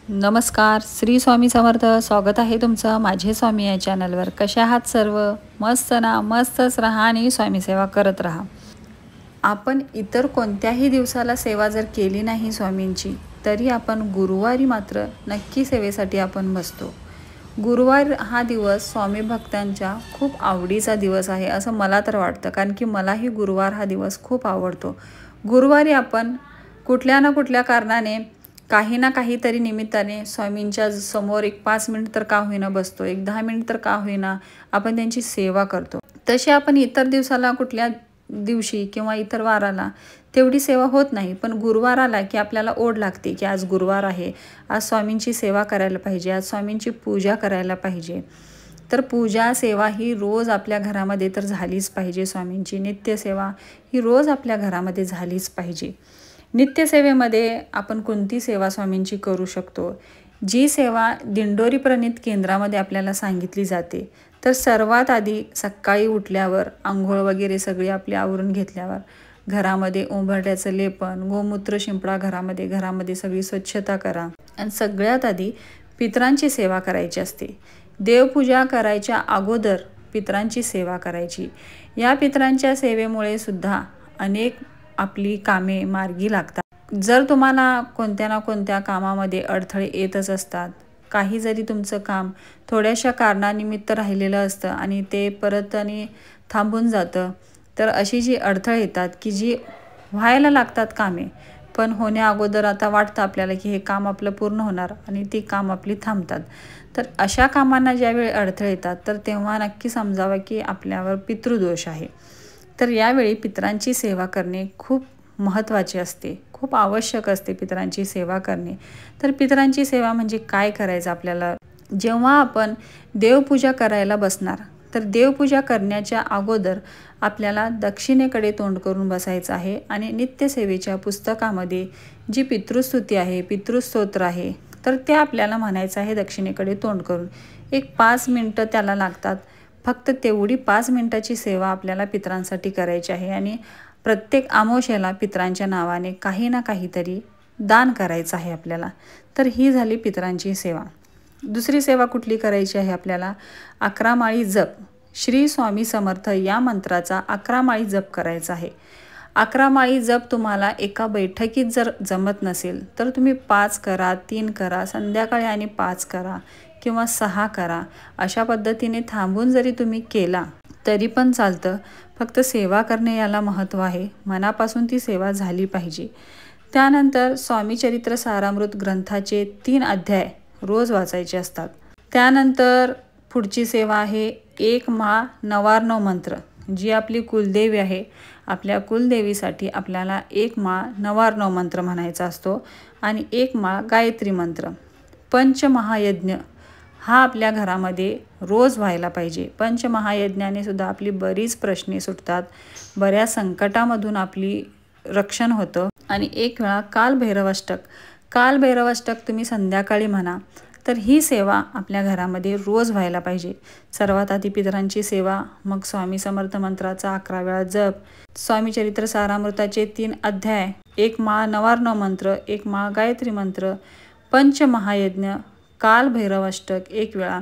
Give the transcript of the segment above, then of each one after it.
नमस्कार, श्री स्वामी समर्थ. स्वागत आहे तुमचं माझे स्वामी या चॅनलवर. कशा आहात सर्व? मस्त ना? मस्तच राहा आणि स्वामी सेवा करत राहा. आपण इतर कोणत्याही दिवसाला सेवा जर केली नाही स्वामींची, तरी आपण गुरुवारी मात्र नक्की सेवेसाठी आपण बसतो. गुरुवार हा दिवस स्वामी भक्तांच्या खूप आवडीचा दिवस आहे असं मला तर वाटतं, कारण की मलाही गुरुवार हा दिवस खूप आवडतो. गुरुवारी आपण कुठल्या ना कुठल्या कारणाने काही ना काहीतरी निमित्ताने स्वामींच्या समोर एक 5 मिनिट तर का होईना बसतो, एक 10 मिनिट तर का होईना आपण त्यांची सेवा करतो. तशी आपण इतर दिवसाला कुठल्या दिवशी किंवा इतर वाराला तेवढी सेवा होत नाही, पण गुरुवार आला की आपल्याला ओढ लागते की आज गुरुवार आहे, आज स्वामींची सेवा करायला पाहिजे, आज स्वामींची पूजा करायला पाहिजे. तर पूजा सेवा ही रोज आपल्या घरामध्ये तर झालीच पाहिजे. स्वामींची नित्यसेवा ही रोज आपल्या घरामध्ये झालीच पाहिजे. नित्यसेवेमध्ये आपण कोणती सेवा स्वामींची करू शकतो? जी सेवा दिंडोरी प्रणीत केंद्रामध्ये आपल्याला सांगितली जाते, तर सर्वात आधी सकाळी उठल्यावर आंघोळ वगैरे सगळी आपली आवरून घेतल्यावर घरामध्ये उंबरठ्याचं लेपन, गोमूत्र शिंपडा, घरामध्ये सगळी स्वच्छता करा आणि सगळ्यात आधी पितरांची सेवा करायची असते. देवपूजा करायच्या अगोदर पितरांची सेवा करायची. या पितरांच्या सेवेमुळे सुद्धा अनेक आपली कामे मार्गी लागतात. जर तुम्हाला कोणत्या ना कोणत्या कामामध्ये अडथळे येतच असतात, काही जरी तुमचं काम थोड्याशा कारणानिमित्त राहिलेलं असतं आणि ते परत आणि थांबून जातं, तर अशी जी अडथळे येतात की जी व्हायला लागतात कामे, पण होण्या अगोदर आता वाटतं आपल्याला की हे काम आपलं पूर्ण होणार आणि ती काम आपली थांबतात. तर अशा कामांना ज्यावेळी अडथळे येतात, तर तेव्हा नक्की समजावं की आपल्यावर पितृदोष आहे. तर यावेळी पितरांची सेवा करणे खूप महत्त्वाचे असते, खूप आवश्यक असते पितरांची सेवा करणे. तर पितरांची सेवा म्हणजे काय करायचं आपल्याला? जेव्हा आपण देवपूजा करायला बसणार, तर देवपूजा करण्याच्या अगोदर आपल्याला दक्षिणेकडे तोंड करून बसायचं आहे आणि नित्यसेवेच्या पुस्तकामध्ये जी पितृस्तुती आहे, पितृस्तोत्र आहे, तर ते आपल्याला म्हणायचं आहे दक्षिणेकडे तोंड करून. एक 5 मिनटं त्याला लागतात. फक्त तेवढी 5 मिनटाची सेवा आपल्याला पितरांसाठी करायची आहे आणि प्रत्येक अमावास्येला पितरांच्या नावाने काही ना काहीतरी दान करायचं आहे आपल्याला. तर ही झाली पितरांची सेवा. दुसरी सेवा कुठली करायची आहे आपल्याला? 11 माळी जप. श्री स्वामी समर्थ या मंत्राचा 11 माळी जप करायचा आहे. 11 माळी जप तुम्हाला एका बैठकीत जर जमत नसेल, तर तुम्ही 5 करा, 3 करा, संध्याकाळी आणि 5 करा किंवा 6 करा. अशा पद्धतीने थांबून जरी तुम्ही केला तरी पण चालतं. फक्त सेवा करणे याला महत्त्व आहे. मनापासून ती सेवा झाली पाहिजे. त्यानंतर स्वामी चरित्र सारामृत ग्रंथाचे 3 अध्याय रोज वाचायचे असतात. त्यानंतर पुढची सेवा आहे 1 माळ नवार्णव मंत्र. जी आपली कुलदेवी आहे, आपल्या कुलदेवीसाठी आपल्याला 1 माळ नवार्णव मंत्र म्हणायचा असतो आणि 1 माळ गायत्री मंत्र. पंचमहायज्ञ हा आपल्या घरामध्ये रोज व्हायला पाहिजे. पंचमहायज्ञाने सुद्धा आपली बरीच प्रश्ने सुटतात, बऱ्याच संकटामधून आपली रक्षण होतं. आणि एक वेळा कालभैरवाष्टक तुम्ही संध्याकाळी म्हणा. तर ही सेवा आपल्या घरामध्ये रोज व्हायला पाहिजे. सर्वात आधी पितरांची सेवा, मग स्वामी समर्थ मंत्राचा 11 वेळा जप, स्वामी चरित्र सारामृताचे 3 अध्याय, 1 माळ नवार्णव मंत्र, 1 माळ गायत्री मंत्र, पंचमहायज्ञ, कालभैरवाष्टक 1 वेळा.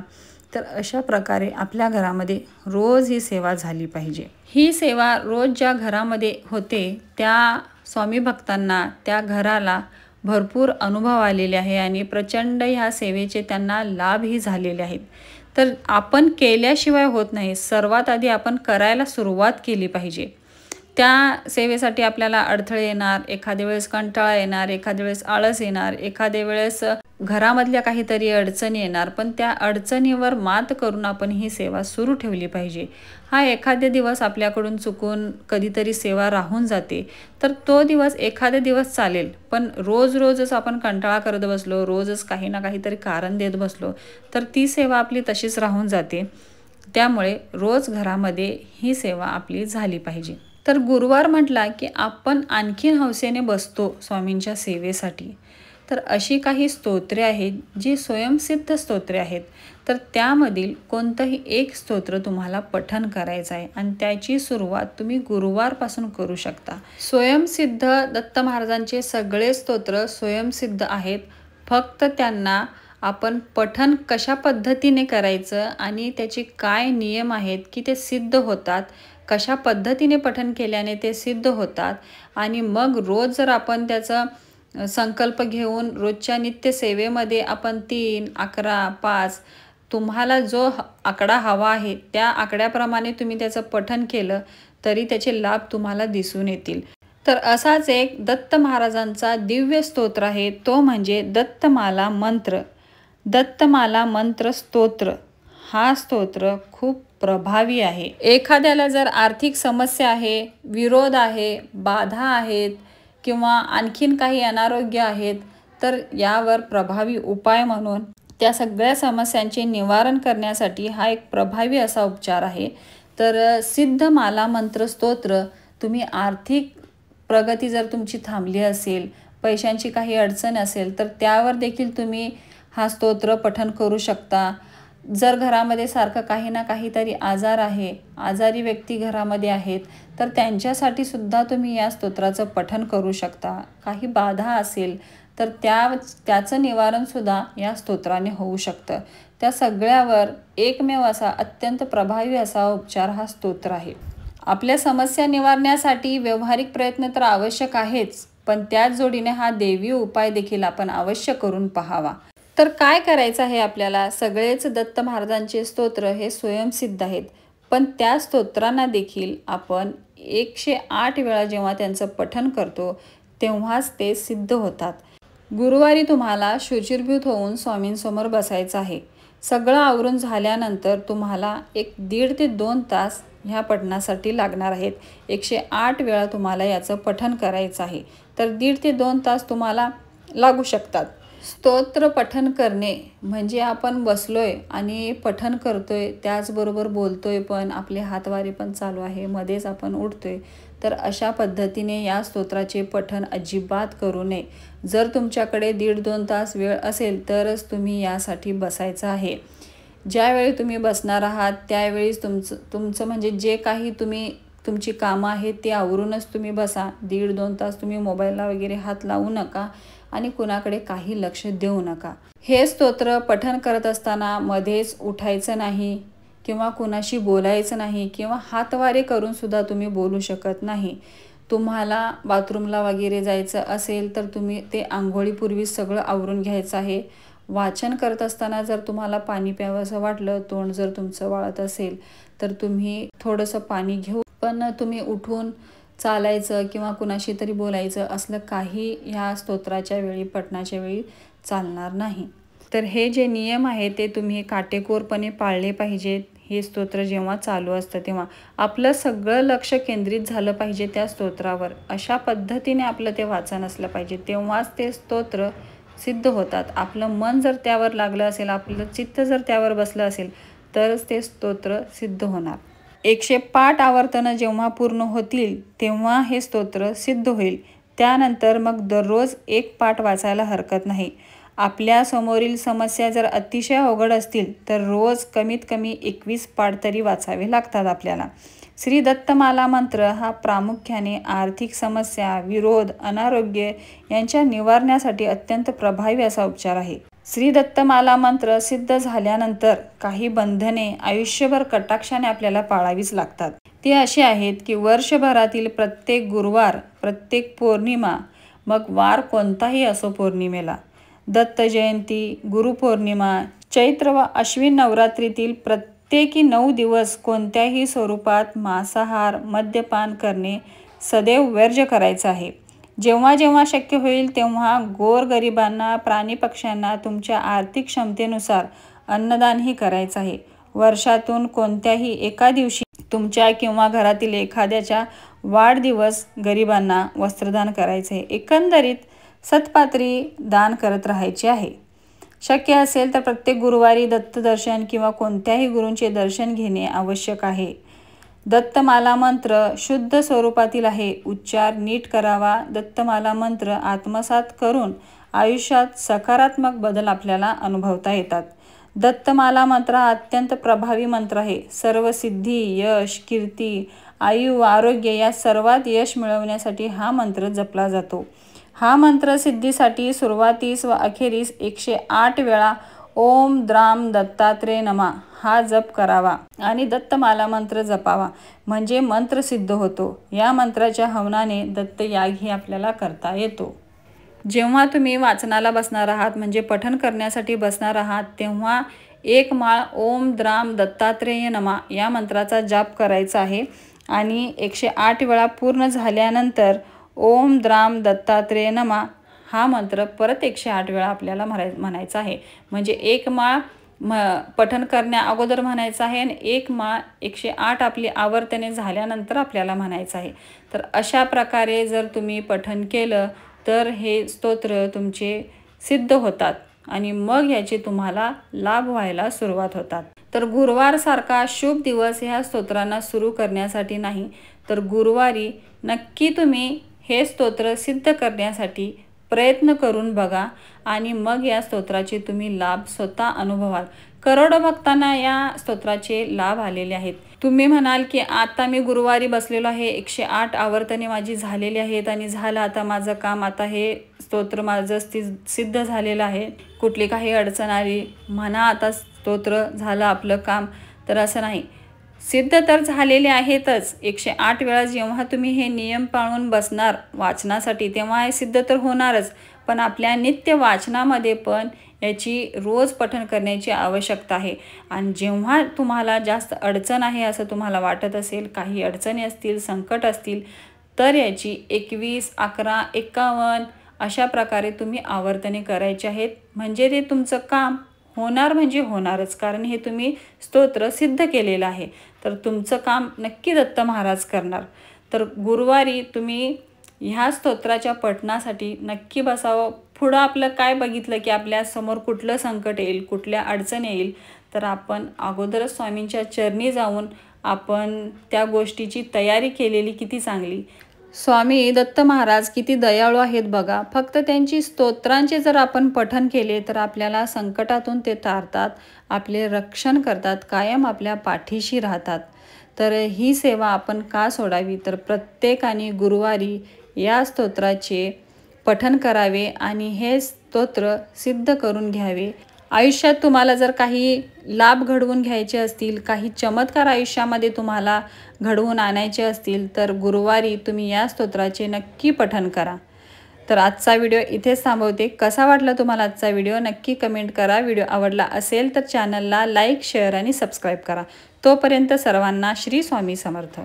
तर अशा प्रकारे आपल्या घरामध्ये रोज ही सेवा झाली पाहिजे. ही सेवा रोज ज्या घरामध्ये होते त्या स्वामी भक्तांना, त्या घराला भरपूर अनुभव आलेले आहे आणि प्रचंड ह्या सेवेचे त्यांना लाभही झालेले आहेत. तर आपण केल्याशिवाय होत नाही. सर्वात आधी आपण करायला सुरुवात केली पाहिजे. त्या सेवेसाठी आपल्याला अडथळे येणार, एखाद्या वेळेस कंटाळा येणार, एखाद्या वेळेस आळस येणार, एखाद्या वेळेस घरामधल्या काहीतरी अडचणी येणार, पण त्या अडचणीवर मात करून आपण ही सेवा सुरू ठेवली पाहिजे. हा एखाद्या दिवस आपल्याकडून चुकून कधीतरी सेवा राहून जाते, तर तो दिवस एखाद्या दिवस चालेल, पण रोजच आपण कंटाळा करत बसलो, रोजच काही ना काहीतरी कारण देत बसलो, तर ती सेवा आपली तशीच राहून जाते. त्यामुळे रोज घरामध्ये ही सेवा आपली झाली पाहिजे. तर गुरुवार म्हटला की आपण आणखीन हौसेने बसतो स्वामींच्या सेवेसाठी. तर अशी काही स्तोत्रे आहेत जी स्वयंसिद्ध स्तोत्रे आहेत. तर त्यामधील कोणतंही एक स्तोत्र तुम्हाला पठण करायचं आहे आणि त्याची सुरुवात तुम्ही गुरुवारपासून करू शकता. स्वयंसिद्ध दत्त महाराजांचे सगळे स्तोत्र स्वयंसिद्ध आहेत, फक्त त्यांना आपण पठण कशा पद्धतीने करायचं आणि त्याचे काय नियम आहेत की ते सिद्ध होतात, कशा पद्धतीने पठण केल्याने ते सिद्ध होतात आणि मग रोज जर आपण त्याचा संकल्प घेऊन रोजच्या नित्यसेवेमध्ये आपण 3, 11, 5 तुम्हाला जो आकडा हवा आहे त्या आकड्याप्रमाणे तुम्ही त्याचं पठण केलं तरी त्याचे लाभ तुम्हाला दिसून येतील. तर असाच एक दत्त महाराजांचा दिव्य स्तोत्र आहे, तो म्हणजे दत्तमाला मंत्र. दत्तमाला मंत्र स्तोत्र हा स्तोत्र खूप प्रभावी आहे. एखाद्याला जर आर्थिक समस्या आहे, विरोध आहे, बाधा आहेत किंवा आणखीन काही अनारोग्य आहेत, तर यावर प्रभावी उपाय म्हणून त्या सगळ्या समस्यांचे निवारण करण्यासाठी हा एक प्रभावी असा उपचार आहे. तर सिद्ध माला मंत्र स्तोत्र तुम्ही आर्थिक प्रगती जर तुमची थांबली असेल, पैशांची काही अडचण असेल, तर त्यावर देखील तुम्ही हा स्तोत्र पठण करू शकता. जर घरामध्ये सारखं काही ना काहीतरी आजार आहे, आजारी व्यक्ती घरामध्ये आहेत, तर त्यांच्यासाठी सुद्धा तुम्ही या स्तोत्राचं पठण करू शकता. काही बाधा असेल तर त्याचं निवारणसुद्धा या स्तोत्राने होऊ शकतं. त्या सगळ्यावर एकमेव असा अत्यंत प्रभावी असा उपचार हा स्तोत्र आहे. आपल्या समस्या निवारण्यासाठी व्यावहारिक प्रयत्न तर आवश्यक आहेच, पण त्याच जोडीने हा देवी उपाय देखील आपण अवश्य करून पाहावा. तर काय करायचं आहे आपल्याला? सगळेच दत्त महाराजांचे स्तोत्र हे स्वयंसिद्ध आहेत, पण त्या स्तोत्रांना देखील आपण 108 वेळा जेव्हा त्यांचं पठण करतो तेव्हाच ते सिद्ध होतात. गुरुवारी तुम्हाला शुचिर्भूत होऊन स्वामींसमोर बसायचं आहे. सगळं आवरून झाल्यानंतर तुम्हाला 1.5 ते 2 तास ह्या पठणासाठी लागणार आहेत. 108 वेळा तुम्हाला याचं पठण करायचं आहे, तर 1.5 ते 2 तास तुम्हाला लागू शकतात. स्तोत्र पठण करणे म्हणजे आपण बसलोय आणि पठण करतोय, त्याचबरोबर बोलतोय पण, आपले हातवारे पण चालू आहे, मध्येच आपण उठतोय. तर अशा पद्धतीने या स्तोत्राचे पठण अजिबात करू नये. जर तुमच्याकडे 1.5-2 तास वेळ असेल तरच तुम्ही यासाठी बसायचं आहे. ज्यावेळी तुम्ही बसणार आहात त्यावेळीच तुमचं म्हणजे जे काही तुमची कामं आहेत ते आवरूनच तुम्ही बसा. 1.5-2 तास तुम्ही मोबाईलला वगैरे हात लावू नका आणि कुणाकडे काही लक्ष देऊ नका. हे स्तोत्र पठण करत असताना मध्येच उठायचं नाही किंवा कुणाशी बोलायचं नाही किंवा हातवारे करून सुद्धा तुम्ही बोलू शकत नाही. तुम्हाला बाथरूमला वगैरे जायचं असेल तर तुम्ही ते आंघोळीपूर्वी सगळं आवरून घ्यायचं आहे. वाचन करत असताना जर तुम्हाला पाणी प्यावंसं वाटलं, तोंड जर तुमचं वाळत असेल तर तुम्ही थोडंसं पाणी घेऊ, पण तुम्ही उठून चालायचं किंवा कुणाशी तरी बोलायचं असलं काही ह्या स्तोत्राच्या वेळी, पठणाच्या वेळी चालणार नाही. तर हे जे नियम आहे ते तुम्ही काटेकोरपणे पाळले पाहिजेत. हे स्तोत्र जेव्हा चालू असतं तेव्हा आपलं सगळं लक्ष केंद्रित झालं पाहिजे त्या स्तोत्रावर. अशा पद्धतीने आपलं ते वाचन असलं पाहिजे, तेव्हाच ते स्तोत्र सिद्ध होतात. आपलं मन जर त्यावर लागलं असेल, आपलं चित्त जर त्यावर बसलं असेल तरच ते स्तोत्र सिद्ध होणार. 108 आवर्तनं जेव्हा पूर्ण होतील तेव्हा हे स्तोत्र सिद्ध होईल. त्यानंतर मग दररोज 1 पाठ वाचायला हरकत नाही. आपल्या समोरील समस्या जर अतिशय अवघड असतील तर रोज कमीत कमी 21 पाठ तरी वाचावे लागतात आपल्याला. श्री दत्तमाला मंत्र हा प्रामुख्याने आर्थिक समस्या, विरोध, अनारोग्य यांच्या निवारण्यासाठी अत्यंत प्रभावी असा उपचार आहे. श्री दत्तमाला मंत्र सिद्ध झाल्यानंतर काही बंधने आयुष्यभर कटाक्षाने आपल्याला पाळावीच लागतात. ती अशी आहेत की वर्षभरातील प्रत्येक गुरुवार, प्रत्येक पौर्णिमा, मग वार कोणताही असो पौर्णिमेला, दत्त जयंती, गुरुपौर्णिमा, चैत्र व अश्विन नवरात्रीतील प्रत्येकी 9 दिवस कोणत्याही स्वरूपात मांसाहार, मद्यपान करणे सदैव वर्ज्य करायचं आहे. जेव्हा जेव्हा शक्य होईल तेव्हा गोरगरिबांना, प्राणीपक्ष्यांना तुमच्या आर्थिक क्षमतेनुसार अन्नदानही करायचं आहे. वर्षातून कोणत्याही एका दिवशी तुमच्या किंवा घरातील एखाद्याच्या वाढदिवस गरिबांना वस्त्रदान करायचे आहे. एकंदरीत सत्पात्री दान करत राहायचे आहे. शक्य असेल तर प्रत्येक गुरुवारी दत्तदर्शन किंवा कोणत्याही गुरूंचे दर्शन घेणे आवश्यक आहे. दत्तमाला मंत्र शुद्ध स्वरूपातील आहे. उच्चार नीट करावा. दत्तमाला मंत्र आत्मसात करून आयुष्यात सकारात्मक बदल आपल्याला अनुभवता येतात. दत्तमाला मंत्र हा अत्यंत प्रभावी मंत्र आहे. सर्व सिद्धी, यश, कीर्ती, आयु, आरोग्य या सर्वात यश मिळवण्यासाठी हा मंत्र जपला जातो. हा मंत्र सिद्धीसाठी सुरुवातीस व अखेरीस 108 वेळा ओम द्राम दत्तात्रेय नमा हा जप करावा आणि दत्तमाला मंत्र जपावा, म्हणजे मंत्र सिद्ध होतो। या मंत्राच्या हवनाने दत्तयागही आपल्याला करता येतो। जेव्हा तुम्ही वाचनाला बसणार आहात, म्हणजे पठण करण्यासाठी बसणार आहात, तेव्हा एक माळ ओम द्राम दत्तात्रेय नमा या मंत्राचा जाप करायचा आहे आणि 108 वेळा पूर्ण झाल्यानंतर ओम द्राम दत्तात्रेय नमा हा मंत्र परत 108 वेळा आपल्याला म्हणायचा आहे। म्हणजे एक माळ पठण करण्या अगोदर म्हणायचं आहे आणि एक माळ 108 आपली आवर्तने झाल्यानंतर आपल्याला म्हणायचं आहे। तर अशा प्रकारे जर तुम्ही पठण केलं तर हे स्तोत्र तुमचे सिद्ध होतात आणि मग याचे तुम्हाला लाभ व्हायला सुरुवात होतात। तर गुरुवार सारखा शुभ दिवस ह्या स्तोत्रांना सुरू करण्यासाठी नाही, तर गुरुवारी नक्की तुम्ही हे स्तोत्र सिद्ध करण्यासाठी प्रयत्न करून बघा आणि मग या स्तोत्राचे तुम्ही लाभ स्वतः अनुभवाल। करोडो भक्तांना या स्तोत्राचे लाभ आलेले आहेत। तुम्ही म्हणाल की आता मी गुरुवारी बसलेलो आहे, 108 आवर्तने माझी झालेली आहेत आणि झालं आता माझं काम, आता हे स्तोत्र माझं सिद्ध झालेलं आहे, कुठली काही अडचण आली म्हणा आता स्तोत्र झालं आपलं काम, तर असं नाही। सिद्ध तर झालेले आहेतच, 108 वेळा जेव्हा तुम्ही हे नियम पाळून बसणार वाचनासाठी तेव्हा हे सिद्ध तर होणारच, पण आपल्या नित्य वाचनामध्ये पण याची रोज पठण करण्याची आवश्यकता आहे। आणि जेव्हा तुम्हाला जास्त अडचण आहे असं तुम्हाला वाटत असेल, काही अडचणी असतील, संकट असतील, तर याची 21, 11, 51 अशा प्रकारे तुम्ही आवर्तने करायचे आहेत, म्हणजे ते तुमचं काम होणार म्हणजे होणारच, कारण हे तुम्ही स्तोत्र सिद्ध केलेलं आहे। तर तुमचं काम नक्की दत्त महाराज करणार। तर गुरुवारी तुम्ही ह्या स्तोत्राच्या पठणासाठी नक्की बसावं। पुढं आपलं काय बघितलं की आपल्या समोर कुठलं संकट येईल, कुठल्या अडचण येईल, तर आपण अगोदरच स्वामींच्या चरणी जाऊन आपण त्या गोष्टीची तयारी केलेली किती चांगली। स्वामी दत्त महाराज किती दयाळू आहेत बघा। फक्त त्यांची स्तोत्रांचे जर आपण पठण केले तर आपल्याला संकटातून ते तारतात, आपले रक्षण करतात, कायम आपल्या पाठीशी राहतात। तर ही सेवा आपण का सोडावी, तर प्रत्येकाने गुरुवारी या स्तोत्राचे पठण करावे आणि हे स्तोत्र सिद्ध करून घ्यावे। आयुष्यात तुम्हाला जर काही लाभ घडवून घ्यायचे असतील, काही चमत्कार आयुष्यामध्ये तुम्हाला घडवून आणायचे असतील, तर गुरुवारी तुम्ही या स्तोत्राचे नक्की पठण करा। तर आजचा व्हिडिओ इथेच थांबवते। कसा वाटला तुम्हाला आजचा व्हिडिओ नक्की कमेंट करा। व्हिडिओ आवडला असेल तर चॅनलला लाईक, शेअर आणि सबस्क्राईब करा। तोपर्यंत सर्वांना श्री स्वामी समर्थ।